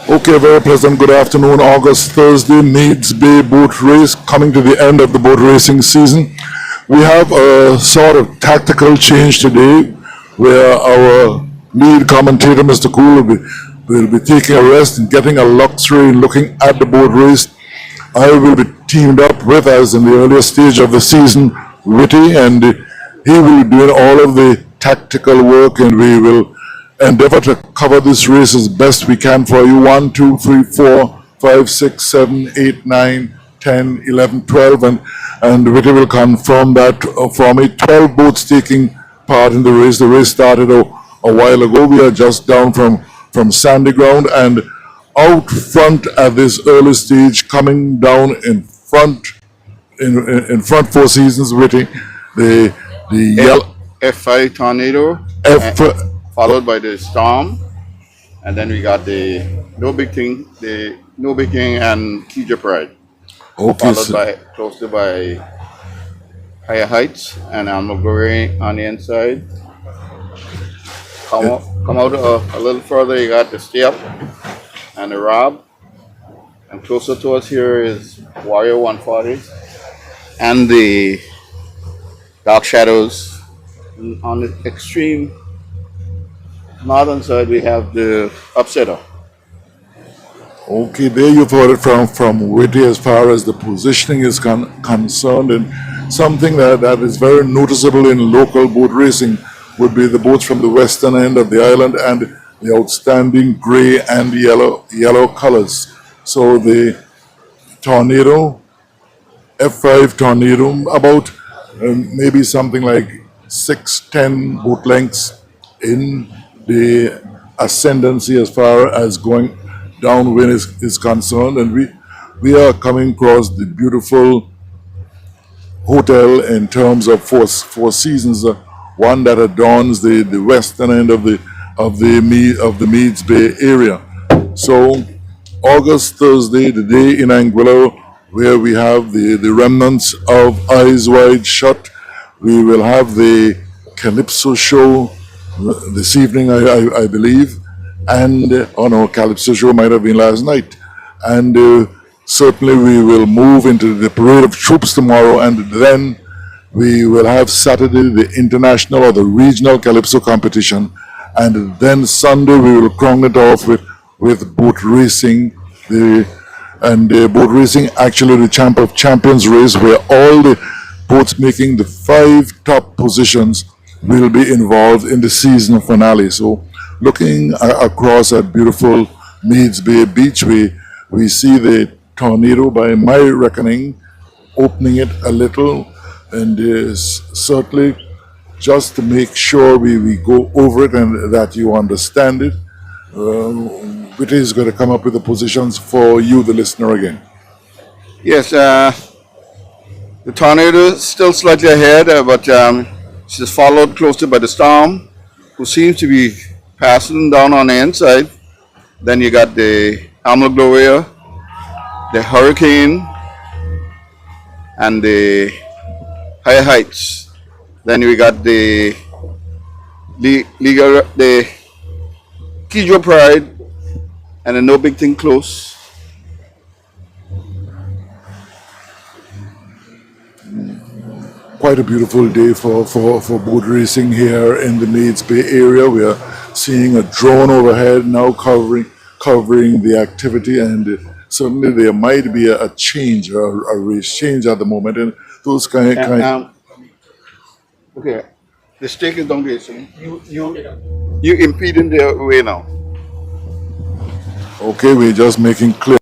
Okay, very pleasant good afternoon. August Thursday, Needs Bay boat race coming to the end of the boat racing season. We have a sort of tactical change today where our lead commentator, Mr. Cool, will be taking a rest and getting a luxury looking at the boat race. I will be teamed up with, as in the earlier stage of the season, Witty, and he will be doing all of the tactical work, and we will endeavor to cover this race as best we can for you. 1, 2, 3, 4, 5, 6, 7, 8, 9, 10, 11, 12, and Witty will confirm that for me. 12 boats taking part in the race. The race started a while ago. We are just down from sandy ground, and out front at this early stage, coming down in front, in front, Four Seasons, Witty, the F, yellow F5 tornado, F. followed by the storm, and then we got the no big thing and Keja Pride, Okay, followed so, by closely by Higher Heights and Almagore on the inside. Come out a little further, you got the Step and the Rob, and closer to us here is Warrior 140 and the Dark Shadows. And on the extreme northern side, we have the Upsetter. okay, there you've heard it from Witty as far as the positioning is concerned, and something that is very noticeable in local boat racing would be the boats from the western end of the island and the outstanding gray and yellow colors. So the Tornado, F5 Tornado, about maybe something like 6, 10 boat lengths in the ascendancy as far as going downwind is concerned. And we are coming across the beautiful hotel in terms of Four Seasons, one that adorns the western end of the Meads Bay area. So August Thursday, the day in Anguilla, where we have the remnants of Eyes Wide Shut. We will have the Calypso show this evening, I believe, and oh no, Calypso show might have been last night, and certainly we will move into the Parade of Troops tomorrow, and then we will have Saturday the international or the regional Calypso competition, and then Sunday we will crown it off with boat racing. The boat racing, actually the Champ of Champions race, where all the boats making the 5 top positions will be involved in the season finale. So, looking across at beautiful Meads Bay Beach, we see the Tornado, by my reckoning, opening it a little, and certainly just to make sure we go over it and that you understand it. Which is going to come up with the positions for you, the listener, again. Yes, the tornado is still slightly ahead, but she's followed closely by the storm, who seems to be passing down on the inside. Then you got the Alma Gloria, the Hurricane, and the Higher Heights. Then we got the the Kidjo Pride, and the No Big Thing Close. Quite a beautiful day for boat racing here in the Meads Bay area. We are seeing a drone overhead now covering the activity, and certainly there might be a change, a race change at the moment, and those And kind. okay, the stake is down there, so you impede in their way now. Okay, we're just making clear.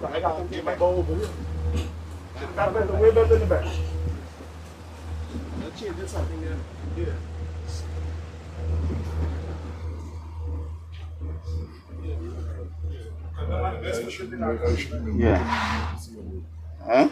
I got to get my bowl over here. Got better, way better in the back. Let's change this something there. Yeah. Yeah. Huh?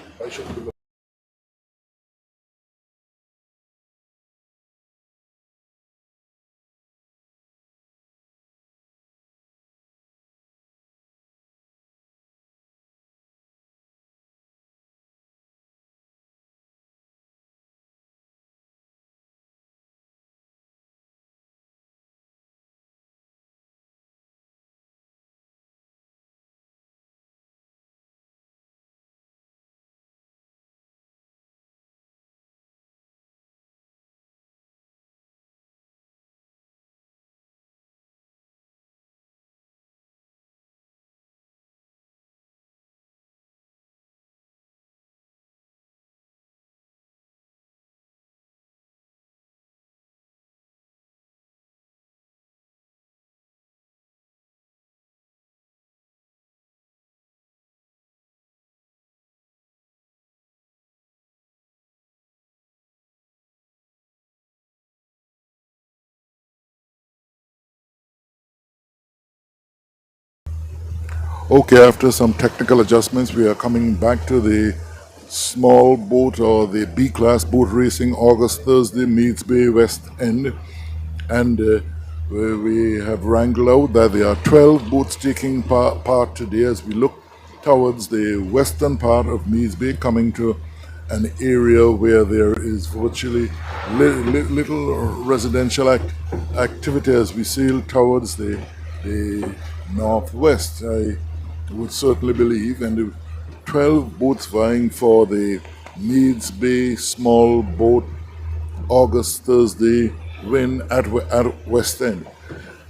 Okay, after some technical adjustments, we are coming back to the small boat or the B class boat racing August Thursday Meads Bay West End. And we have wrangled out that there are 12 boats taking part today as we look towards the western part of Meads Bay, coming to an area where there is virtually little residential activity as we sail towards the northwest. I would certainly believe, and the 12 boats vying for the Meads Bay small boat August Thursday win at West End.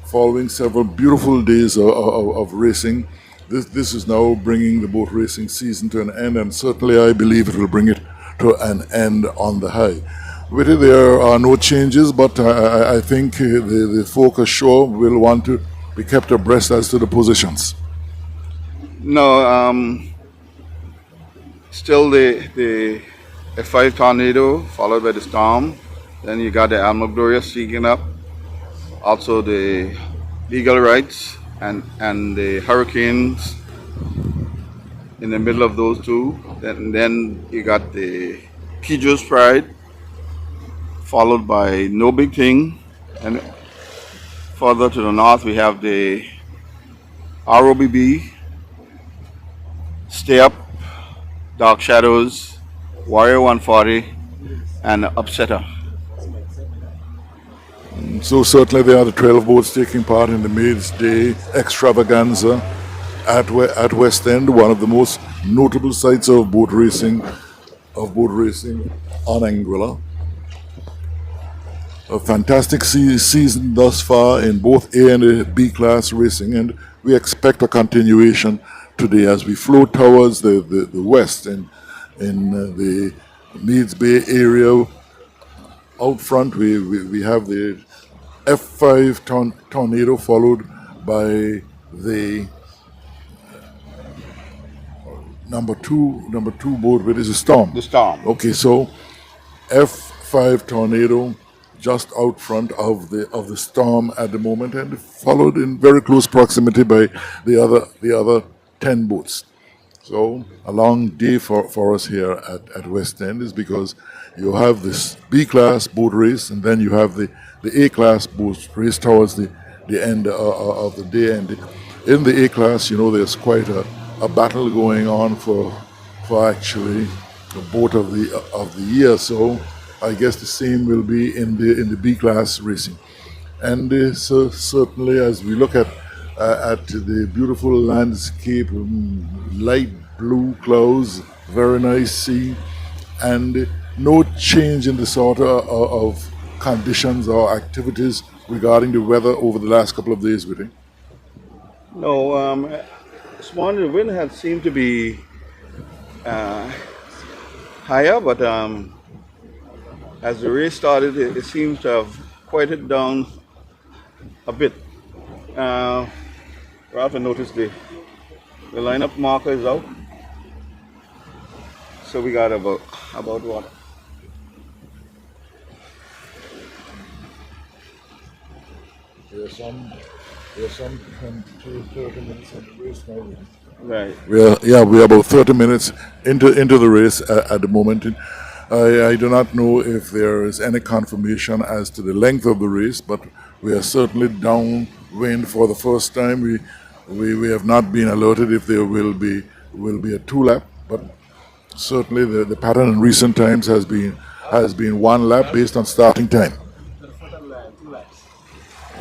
Following several beautiful days of racing, this is now bringing the boat racing season to an end, and certainly I believe it will bring it to an end on the high. With it, there are no changes, but I think the focus sure will want to be kept abreast as to the positions. No, still the F5 tornado followed by the storm. Then you got the Alma Gloria sneaking up. Also the legal rights and the hurricanes in the middle of those two. Then you got the Pijo's Pride, followed by No Big Thing. And further to the north we have the ROBB, Stay Up, Dark Shadows, Warrior 140, and Upsetter. So certainly there are the 12 boats taking part in the Maids Day extravaganza at West End, one of the most notable sites of boat racing on Anguilla. A fantastic season thus far in both A and B class racing, and we expect a continuation today as we float towards the west in the Meads Bay area. Out front, we have the F5 tornado, followed by the number two boat, which is a storm. The Storm. Okay, so F5 tornado just out front of the storm at the moment, and followed in very close proximity by the other 10 boats. So a long day for us here at West End is because you have this B class boat race, and then you have the A class boat race towards the end of the day. And in the A class, there's quite a battle going on for actually the boat of the year. So I guess the same will be in the B class racing. And so certainly, as we look at the beautiful landscape, light blue clouds, very nice sea, and no change in the sort of conditions or activities regarding the weather over the last couple of days, with it. No, this morning the wind had seemed to be higher, but as the race started, it seems to have quieted down a bit. Ralph, I noticed The lineup marker is out. So we got about what? There's some 30 minutes in the race now. Right. We are about 30 minutes into the race at the moment. I do not know if there is any confirmation as to the length of the race, but we are certainly downwind for the first time. We have not been alerted if there will be a two lap, but certainly the pattern in recent times has been one lap based on starting time.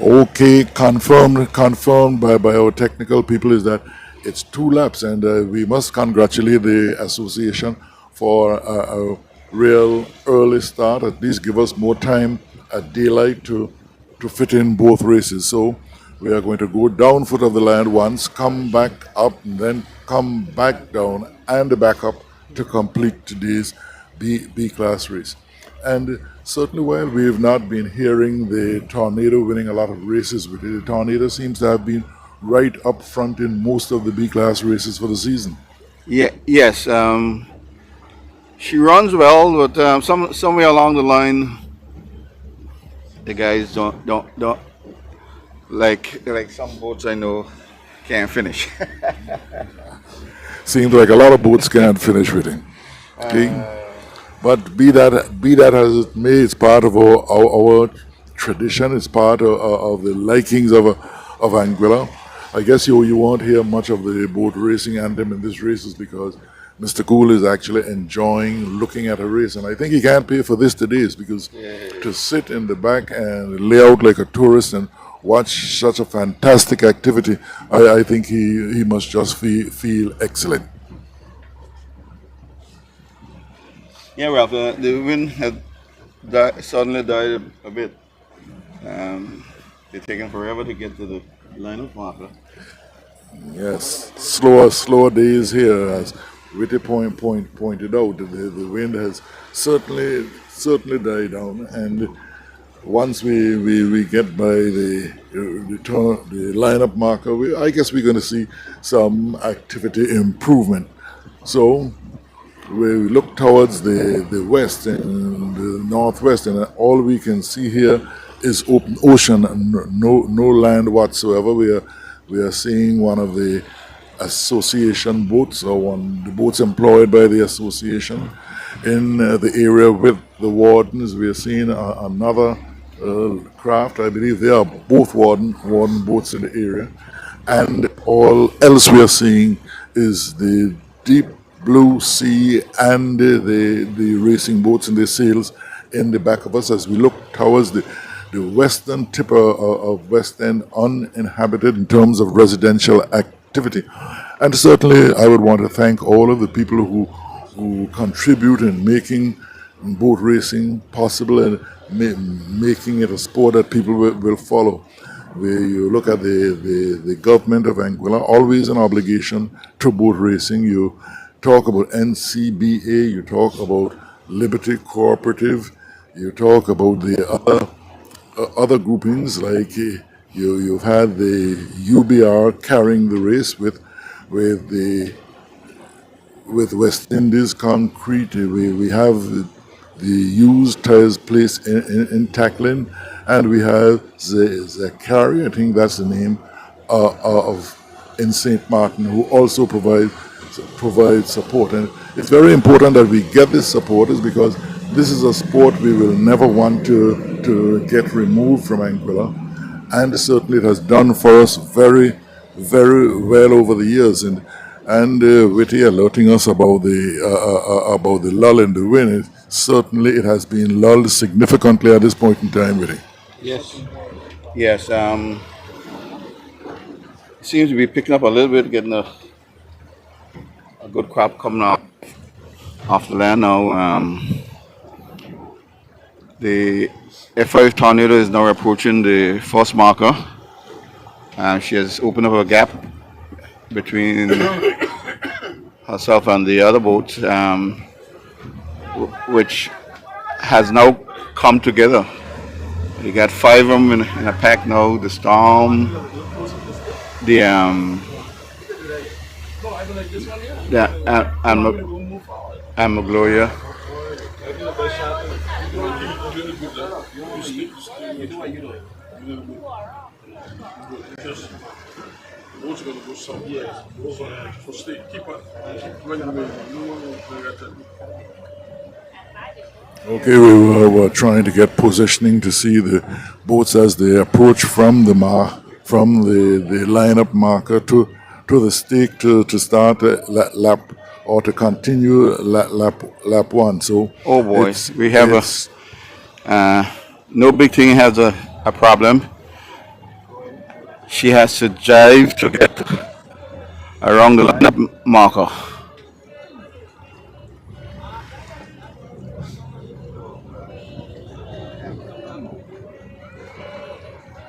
Okay, confirmed by our technical people is that it's two laps, and we must congratulate the association for a real early start. At least give us more time at daylight to fit in both races. So we are going to go down foot of the land once, come back up, and then come back down and back up to complete today's B class race. And certainly, while we have not been hearing the Tornado winning a lot of races with it, the Tornado seems to have been right up front in most of the B class races for the season. Yeah. Yes. She runs well, but somewhere along the line, the guys don't like some boats I know can't finish. Seems like a lot of boats can't finish with him. Okay? But be that as it may, it's part of our tradition. It's part of the likings of Anguilla. I guess you won't hear much of the boat racing anthem in this races because Mr. Cool is actually enjoying looking at a race, and I think he can't pay for this today is because to sit in the back and lay out like a tourist and watch such a fantastic activity, I think he must just feel excellent. Yeah, Ralph. The wind had suddenly died a bit. They're taking forever to get to the lineup marker. Yes, slower days here, as Witty pointed out. The wind has certainly died down, and once we get by the lineup marker, I guess we're going to see some activity improvement. So we look towards the west and the northwest, and all we can see here is open ocean, and no land whatsoever. We are seeing one of the association boats, or one the boats employed by the association in the area with the wardens. We are seeing another craft. I believe they are both warden boats in the area, and all else we are seeing is the deep blue sea and the racing boats and the sails in the back of us as we look towards the western tip of West End, uninhabited in terms of residential activity. And certainly, I would want to thank all of the people who contribute in making boat racing possible and making it a sport that people will follow. Where you look at the government of Anguilla, always an obligation to boat racing. You talk about NCBA, you talk about Liberty Cooperative, you talk about the other groupings like you've had the UBR carrying the race with West Indies Concrete. We have the used tires place in tackling, and we have Zachary, I think that's the name, of in St. Martin, who also provide support. And it's very important that we get this support, is because this is a sport we will never want to get removed from Anguilla, and certainly it has done for us very, very well over the years. And Witty alerting us about the lull in the wind. Certainly, it has been lulled significantly at this point in time, Witty. Yes. Yes. Seems to be picking up a little bit, getting a good crop coming off the land now. The F5 Tornado is now approaching the first marker. She has opened up a gap between herself and the other boat, which has now come together. You got five of them in a pack now. The Storm, the Yeah, and Gloria. Okay, were trying to get positioning to see the boats as they approach from the lineup marker to the stake to start lap or to continue lap one. So Oh boy, we have a it's no big thing has a problem. She has to jive to get around the lineup marker.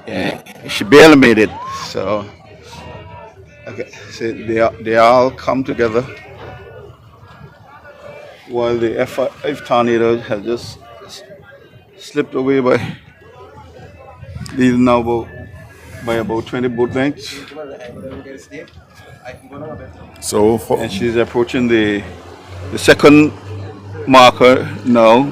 Yeah, she barely made it. So okay, so they all come together while the F5 tornado has just slipped away by leading now by about 20 boat lengths, so and she's approaching the second marker now.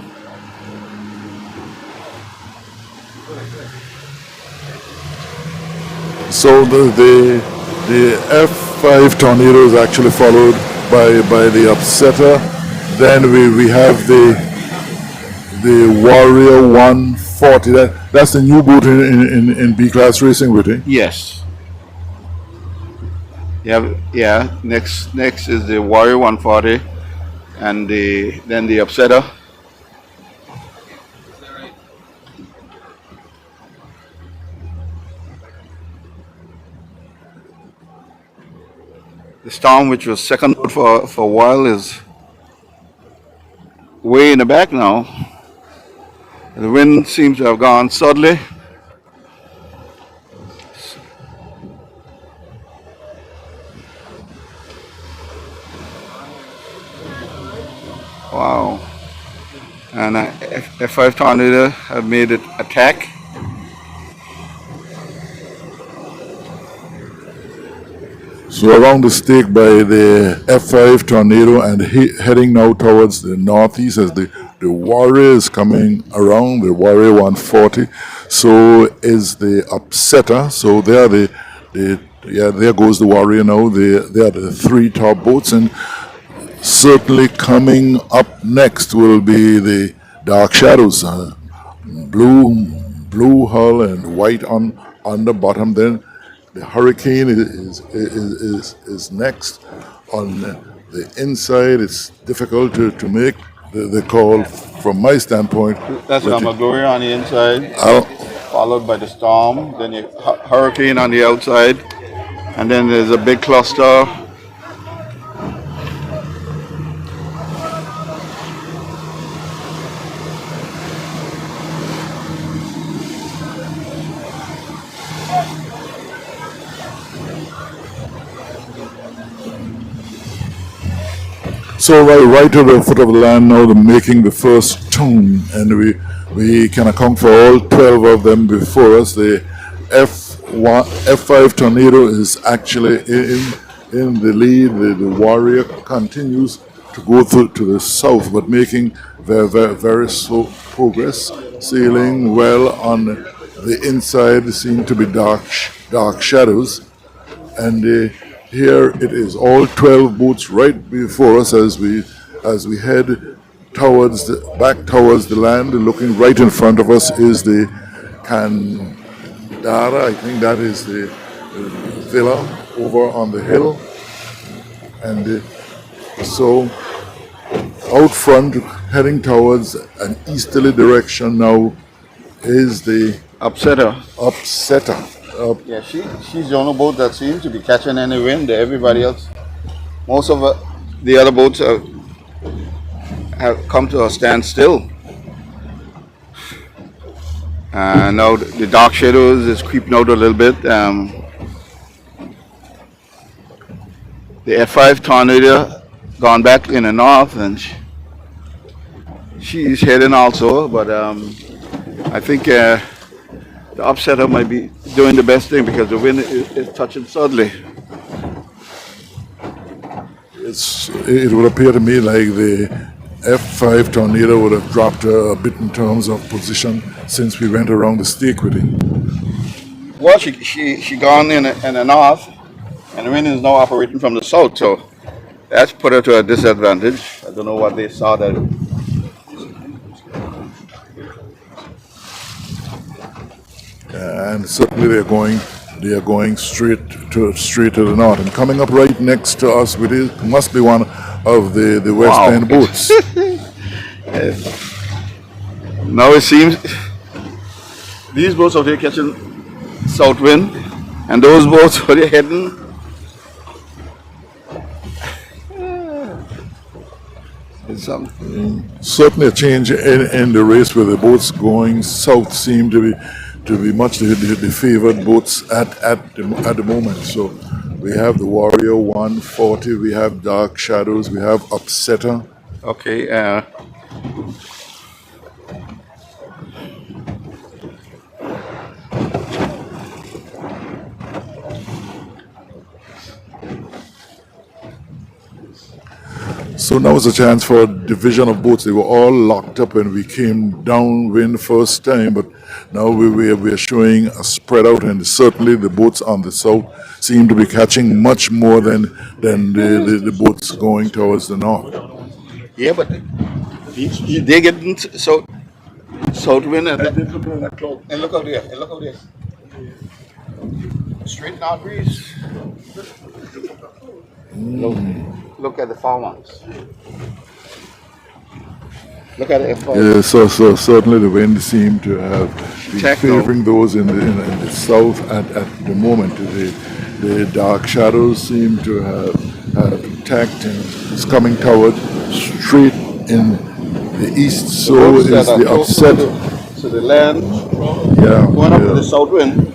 so the F5 tornado is actually followed by the upsetter. Then we have the Warrior 140. That's the new boat in B class racing, with it. Yes. Yeah. Next is the Warrior 140, and then the upsetter. The Storm, which was second boat for a while, is way in the back now. The wind seems to have gone suddenly. Wow. And F5 Tornado have made it attack. So around the stake by the F5 tornado and heading now towards the northeast as the Warrior is coming around, the Warrior 140. So is the upsetter. So there goes the Warrior now. They are the three top boats, and certainly coming up next will be the Dark Shadows, blue hull and white on the bottom. Then the Hurricane is next. On the inside, it's difficult to make the call from my standpoint. That's But Gloria on the inside, I'll- followed by the Storm, then the Hurricane on the outside, and then there's a big cluster. So right to the foot of the land now, they're making the first tune, and we can account for all 12 of them before us. The F5 tornado is actually in the lead. The Warrior continues to go to the south, but making very slow progress, sailing well on the inside. Seem to be dark shadows, and here it is, all 12 boats right before us as we head back towards the land. Looking right in front of us is the Candara. I think that is the villa over on the hill, and so out front, heading towards an easterly direction now, is the Upsetter. upsetter. Yeah, she's the only boat that seems to be catching any wind. Everybody else, most of the other boats have come to a standstill. Now the Dark Shadows is creeping out a little bit. The F5 Tornado gone back in the north, and she's heading also. But I think the upsetter might be doing the best thing because the wind is touching suddenly. it would appear to me like the F5 tornado would have dropped a bit in terms of position since we went around the stake with it. Well, she gone in the north, and the wind is now operating from the south, so that's put her to a disadvantage. I don't know what they saw that. And certainly they are going straight to the north. And coming up right next to us with it must be one of the West Wow. End boats. Now it seems these boats out here catching south wind, and those boats are heading. It's Certainly a change in the race where the boats going south seem to be much the favored boats at the moment. So we have the Warrior 140, we have Dark Shadows, we have Upsetter. okay. So now is a chance for a division of boats. They were all locked up when we came downwind first time, but now we are showing a spread out, and certainly the boats on the south seem to be catching much more than the boats going towards the north. Yeah, but they getting south wind, and look out there, and look out there. Straight north breeze. Look at the far ones. Look at the F5. Yeah, so certainly the wind seemed to have been Techno. favoring those in the south at the moment. The Dark Shadows seem to have tacked and is coming toward straight in the east. So is Boats that are the close Upset. to the land, Yeah, going up yeah. with the south wind.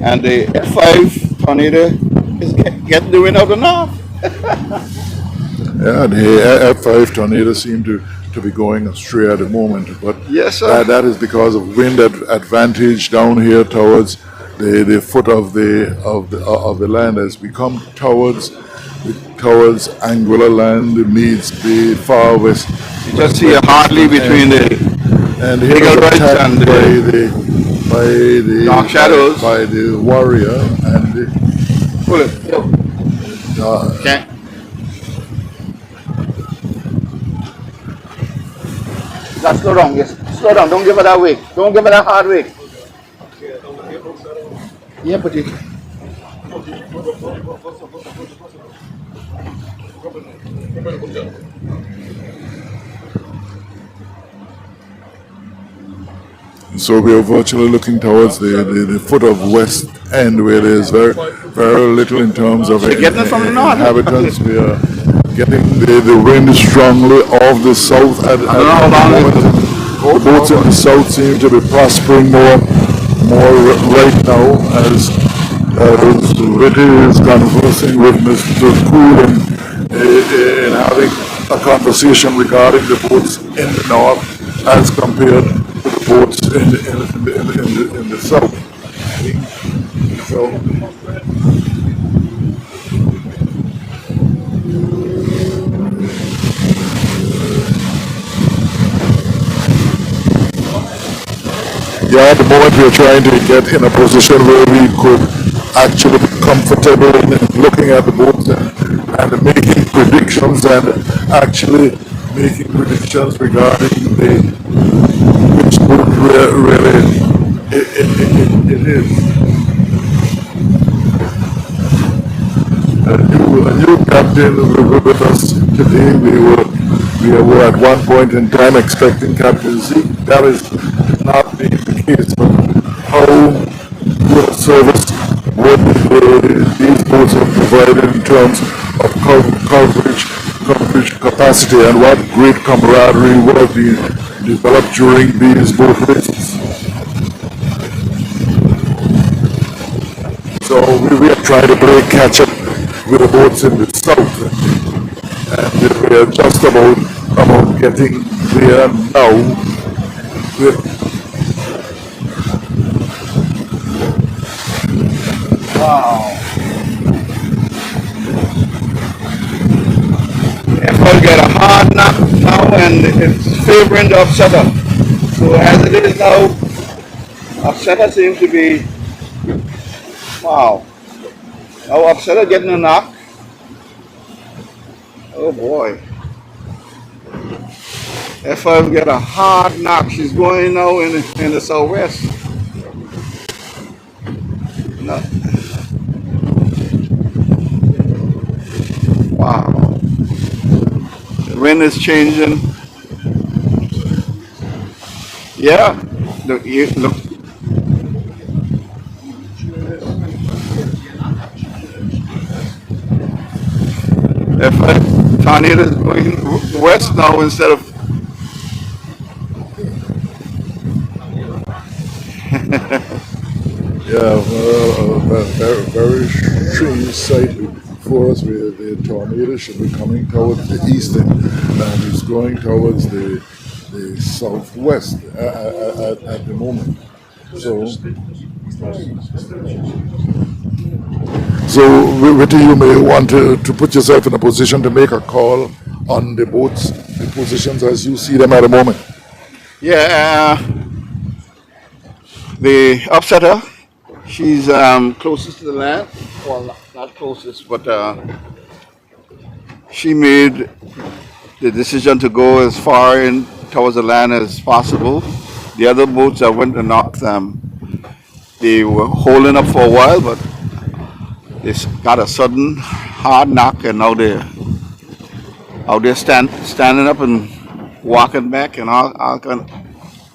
And the F5 tornado is getting the wind out of the north. Yeah, the F5 tornado seem to be going astray at the moment, but Yes, sir. that is because of wind advantage down here towards the foot of the land. As we come towards Anguilla land, Meads Bay, far west, You just see a hardly between the and here Eagle is Ridge attacked and by the Dark Shadows. by the Warrior and the pull it. Okay. Just slow down, yes. Slow down. Don't give her that wake. Don't give her that hard wake. Yeah, but you. So we are virtually looking towards the foot of West End, where there is very little in terms of They're getting it from the north. inhabitants. We are getting the wind strongly off the south at the moment. The boats in the south seem to be prospering more right now as Ritty is conversing with Mr. Cool in having a conversation regarding the boats in the north as compared to the boats in the south. So yeah, at the moment we are trying to get in a position where we could actually be comfortable in looking at the boats and making predictions and actually making predictions regarding which boat really it is. A new captain with us today. We were at one point in time expecting Captain Zeke. That is not being the case. But how good a service would these boats have provided in terms of coverage capacity, and what great camaraderie would have been developed during these boat races. So we are trying to play catch up with the boats in the south, and we are just about getting there now. Wow. F5 get a hard knock now and it's favoring the upsetter. So as it is now, upsetter seems to be, wow. Now upsetter getting a knock. Oh boy. F5 get a hard knock. She's going now in the southwest. No. Wow. The wind is changing. Yeah. Look, look. F5 tornado is going west now instead of. Yeah, well, a very strange sight before us where the tornado should be coming towards the eastern and it's going towards the southwest at the moment. So, Whitty, you may want to put yourself in a position to make a call on the boats, the positions as you see them at the moment. Yeah. The upsetter, she's closest to the land. Well, not closest, but she made the decision to go as far in towards the land as possible. The other boats that went to knock them, they were holding up for a while, but they got a sudden hard knock, and now they're out there standing up and walking back and all kind of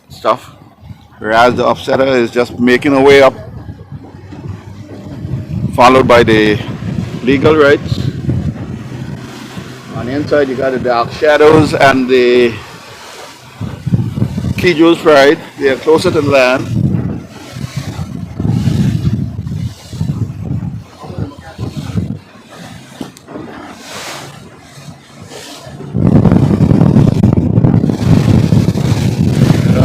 stuff. Whereas the upsetter is just making her way up, followed by the legal rights. On the inside, you got the dark shadows and the key jewels pride. They are closer to the land.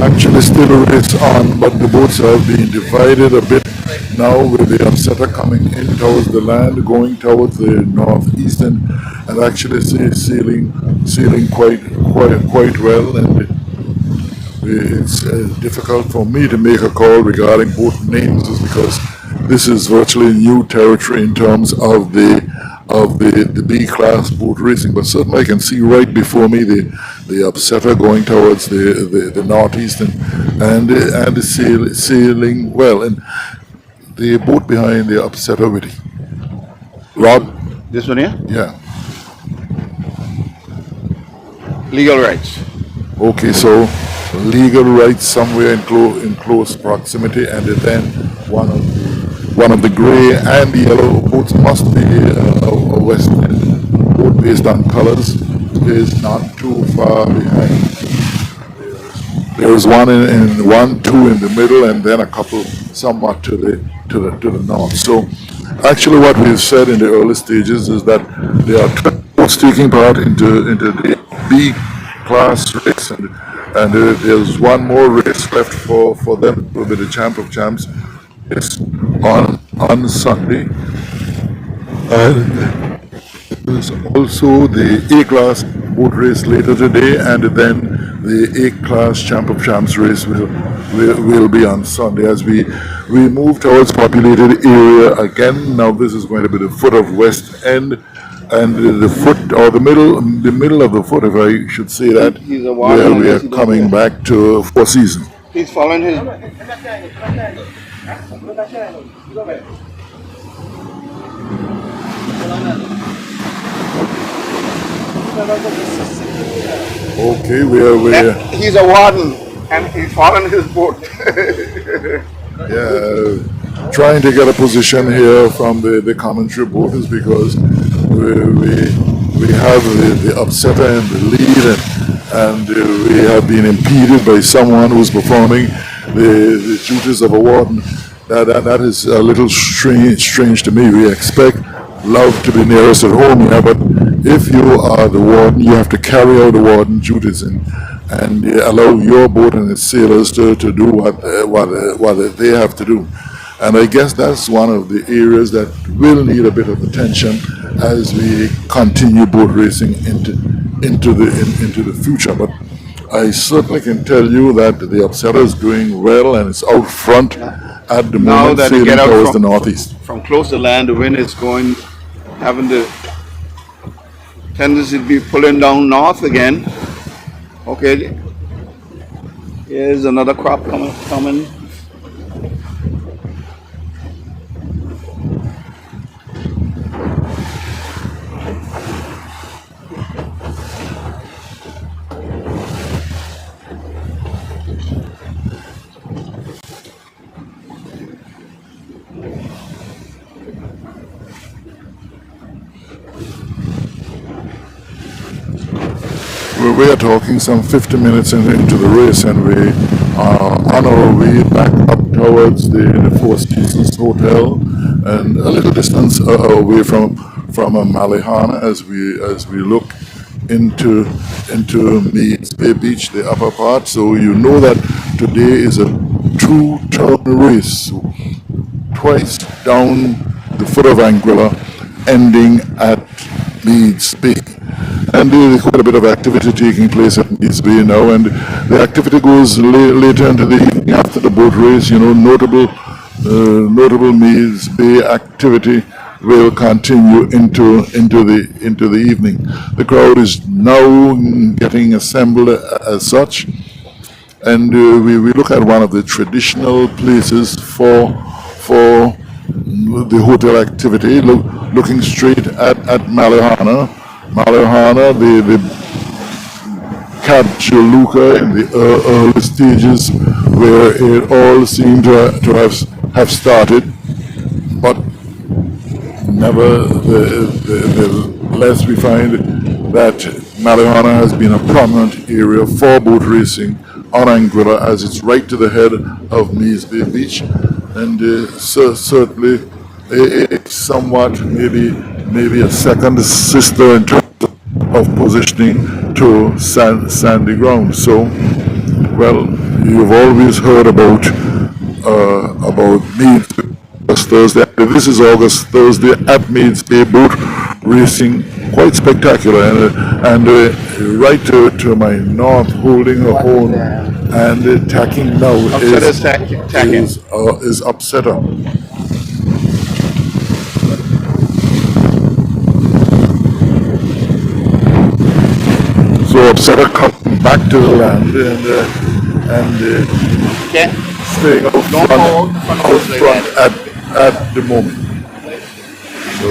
Actually, still a race on, but the boats have been divided a bit now with the upsetter coming in towards the land, going towards the northeastern, and actually sailing quite well. And it's difficult for me to make a call regarding boat names, is because this is virtually new territory in terms of the B-class boat racing. But certainly I can see right before me the upsetter going towards the northeastern and sailing well. And the boat behind the upsetter, Whitty. Rob? This one here? Yeah. Legal rights. Okay, so legal rights somewhere in close proximity, and then one of the grey and the yellow boats must be a western boat based on colors, is not too far behind. There is one two in the middle, and then a couple somewhat to the north. So, actually, what we've said in the early stages is that there are 12 boats taking part into the B-class race, and there's one more race left for them to be the champ of champs. It's on Sunday. And there's also the A-class boat race later today, and then the A-class champ of champs race will be on Sunday as we move towards populated area again. Now this is going to be the foot of West End, and the foot, or the middle of the foot, if I should say that, where we are coming back to Four Seasons. He's following his. Okay, we're He's a warden, and he's following his boat. yeah, trying to get a position here from the commentary boaters, because we have the upsetter in the lead, and we have been impeded by someone who's performing the duties of a warden. That is a little strange to me. We expect love to be nearest at home, yeah, but if you are the warden, you have to carry out the warden duties and allow your boat and its sailors to do what they have to do. And I guess that's one of the areas that will need a bit of attention as we continue boat racing into the future. But I certainly can tell you that the Upsetter is doing well and it's out front at the Now moment, that they sailing get out towards the northeast. from close to land, the wind is going, having the tendency to be pulling down north again. Okay, here's another crop coming. We are talking some 50 minutes into the race, and we are on our way back up towards the Four Seasons Hotel, and a little distance away from Malihana as we look into Meads Bay Beach, the upper part. So you know that today is a two-turn race, twice down the foot of Anguilla, ending at Meads Bay. And there's quite a bit of activity taking place at Meads Bay now, and the activity goes later into the evening after the boat race. You know, notable Meads Bay activity will continue into the evening. The crowd is now getting assembled as such, and we look at one of the traditional places for the hotel activity, looking straight at Malihana. Malihana, the capture Luca in the early stages where it all seemed to have started, but nevertheless we find that Malihana has been a prominent area for boat racing on Anguilla, as it's right to the head of Meads Bay Beach, and certainly somewhat maybe a second sister in terms of positioning to sandy ground. So, well, you've always heard about Meads August Thursday. This is August Thursday at Meads Bay boat racing, quite spectacular, and right to my north, holding her own and tacking now is Upsetter. So Upsetter coming back to the land and staying out front at the moment. So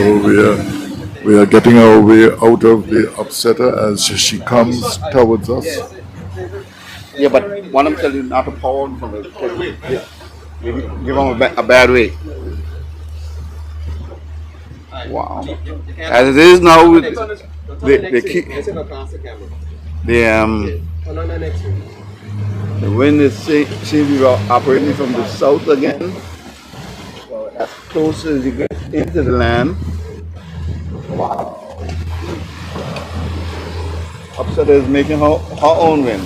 we are getting our way out of the Upsetter as she comes towards us. Yeah, but one of them tell you not to pour on from it. You give them a bad way. Wow. As it is now, the wind is seems to be operating from the south again. So as close as you get into the land. Wow. Upsetter is making her own wind.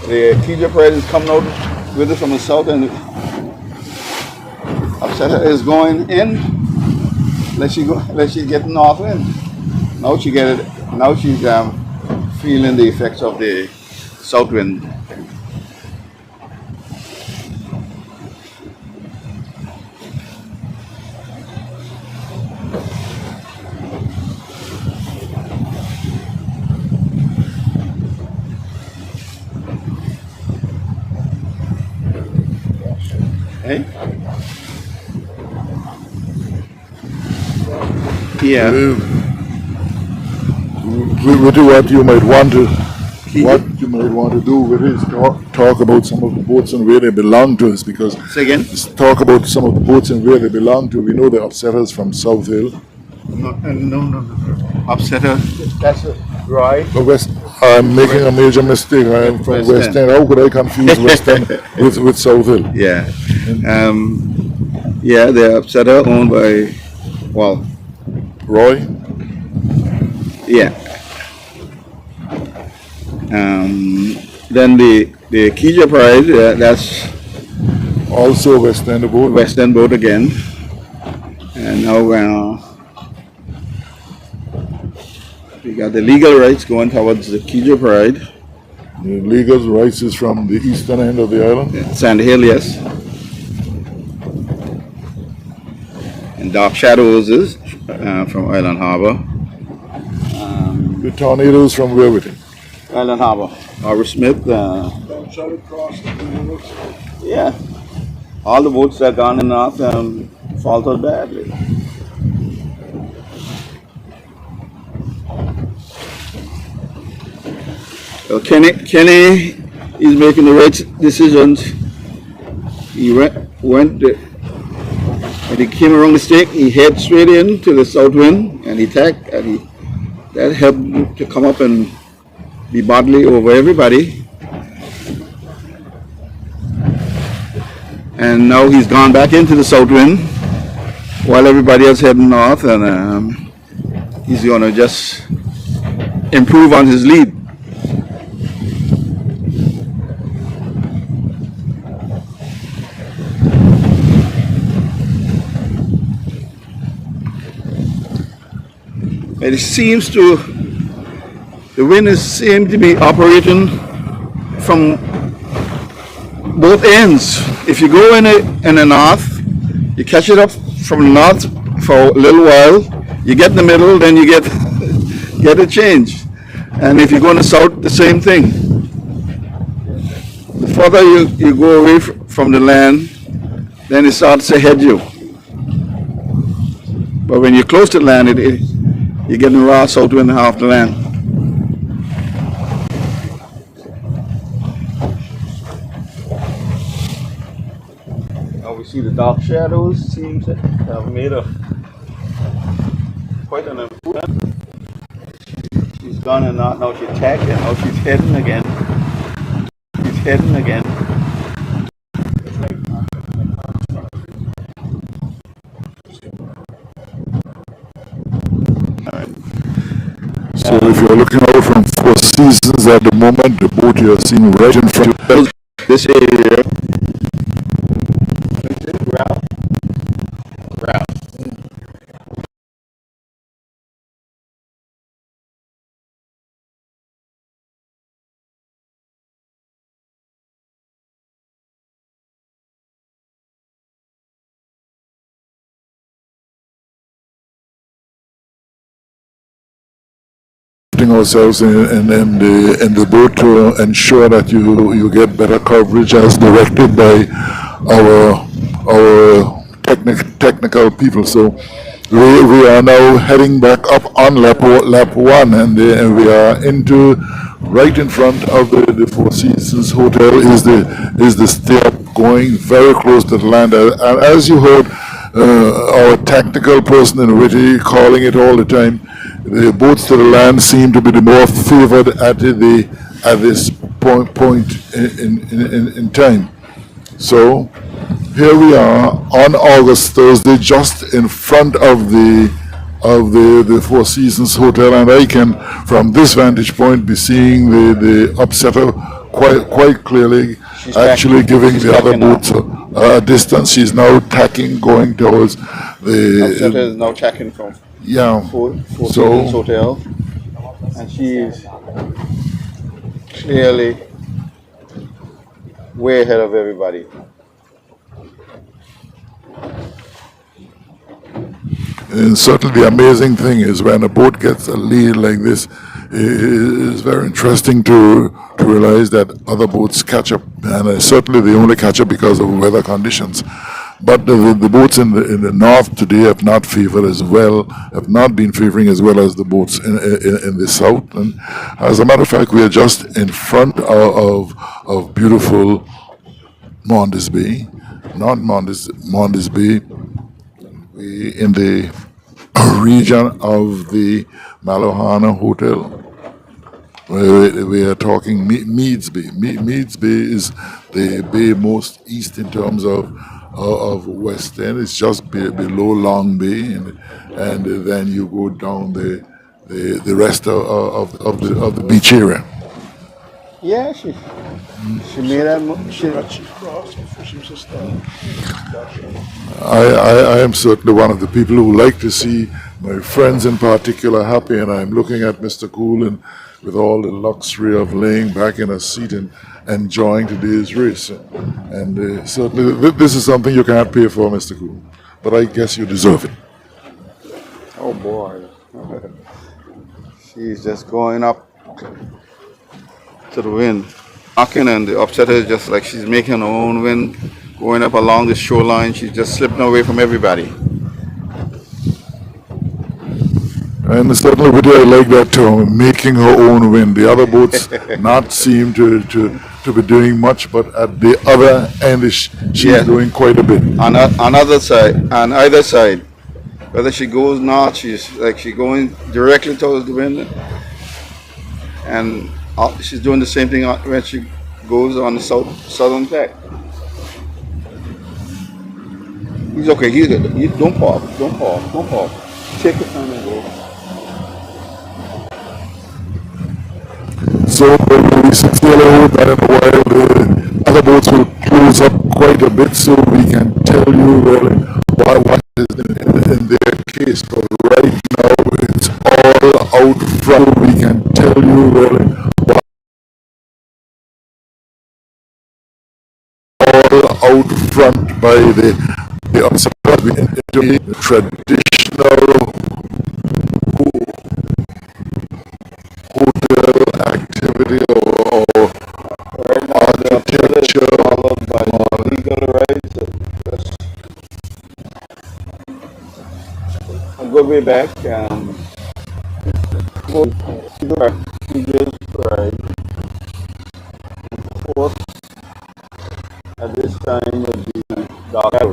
The TJ Pride is coming out with it from the south, and Upsetter is going in. Let she get north wind. Now she get it. Now she's feeling the effects of the south wind. Hey? Yeah. With what you might want to do with is talk about some of the boats and where they belong to us, because Say again? talk about some of the boats and where they belong to. We know the Upsetters from South Hill. No. Upsetter. That's right. The West. I'm making a major mistake. I am from West End. How could I confuse West End with South Hill? Yeah. Yeah, the Upsetter owned by, well, Roy. yeah. Then the Keija Pride, that's Also West End boat. West End boat again. And now We got the legal rights going towards the Kijo Pride. The legal rights is from the eastern end of the island. Sand Hill, yes. And Dark Shadows is from Island Harbor. The tornadoes from where with it? Island Harbor. Harbor Smith. Yeah. All the boats that gone in the north faltered badly. So Kenny is making the right decisions. He when he came around the stake, he head straight in to the south wind, and that helped him to come up and be bodily over everybody. And now he's gone back into the south wind while everybody else heading north, and he's going to just improve on his lead. And the wind seems to be operating from both ends. If you go in the north, you catch it up from the north for a little while, you get in the middle, then you get a change. And if you go in the south, the same thing. The further you go away from the land, then it starts to head you. But when you're close to land, you're getting raw south wind half the land. Now we see the dark shadows seem to have made quite an improvement. She's gone and now she's tagged and now she's heading again. She's heading again. So if you're looking out from Four Seasons at the moment, the boat you're seeing right in front of this area. ourselves in the boat to ensure that you get better coverage as directed by our technical people. So we are now heading back up on lap one, and we are into right in front of the Four Seasons Hotel is the stay up, going very close to the land. And as you heard our tactical person in Whitty calling it all the time, the boats to the land seem to be the more favored at this point in time. So here we are on August Thursday, just in front of the Four Seasons Hotel, and I can, from this vantage point, be seeing the upsetter quite clearly. She's actually giving the other boats a distance. She's now tacking, going towards the upsetter is now tacking from Four Seasons Hotel, and she is clearly way ahead of everybody. And certainly the amazing thing is when a boat gets a lead like this, it is very interesting to realize that other boats catch up, and certainly they only catch up because of weather conditions. But the boats in the north today have not favored as well, have not been favoring as well as the boats in the south. And as a matter of fact, we are just in front of beautiful Mondes Bay, not Mondes Bay, in the region of the Malohana Hotel. We are talking Meads Bay. Meads Bay is the bay most east in terms of West End. It's just below Long Bay, and then you go down the rest of the beach area. Yeah, she made a I am certainly one of the people who like to see my friends in particular happy, and I'm looking at Mr. Coolin with all the luxury of laying back in a seat and enjoying today's race. And certainly, this is something you can't pay for, Mr. Coolin. But I guess you deserve it. Oh boy. She's just going up to the wind. Knocking, and the upsetter is just like she's making her own wind, going up along the shoreline. She's just slipping away from everybody. And certainly, Vidya, I like that term, making her own wind. The other boats not seem to be doing much, but at the other end, she's Yeah. doing quite a bit. On either side, whether she goes north, she's going directly towards the wind, and she's doing the same thing when she goes on the southern tack. He's okay. He's good. Don't pop. Don't pop. Don't pop. Take your time and go. So we sail out, and in a while the other boats will close up quite a bit, so we can tell you really what is in their case. But right now it's all out front. We can tell you really what all out front by the traditional hotel activity or architecture. Followed by legal rights. I'll go way back. Legal right. Fourth at this time would be Dr.